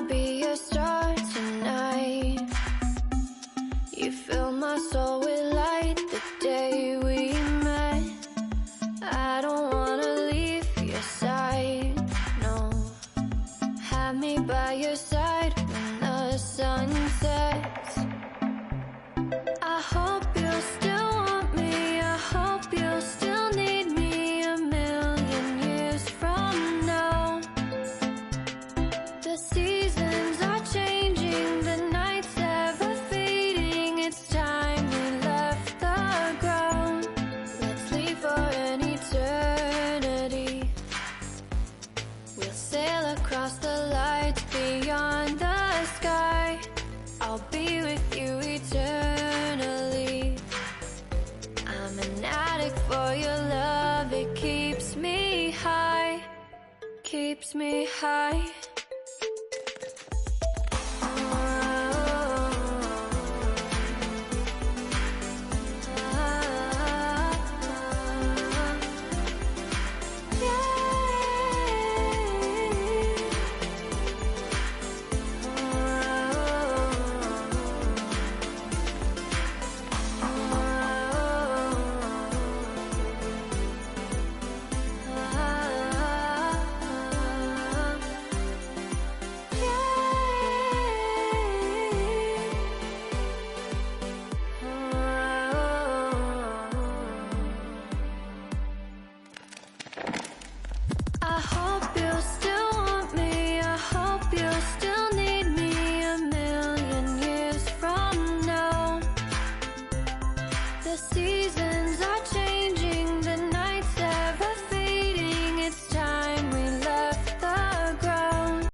be a star tonight. You fill my soul with light the day we met. I don't wanna leave your side, no. Have me by your side when the sun sets. I hope you'll still want me, I hope you'll still need me a million years from now. The seasons are changing, the nights ever fading. It's time we left the ground. Let's leave for an eternity. We'll sail across the lights beyond the sky. I'll be with you eternally. I'm an addict for your love, it keeps me high, keeps me high.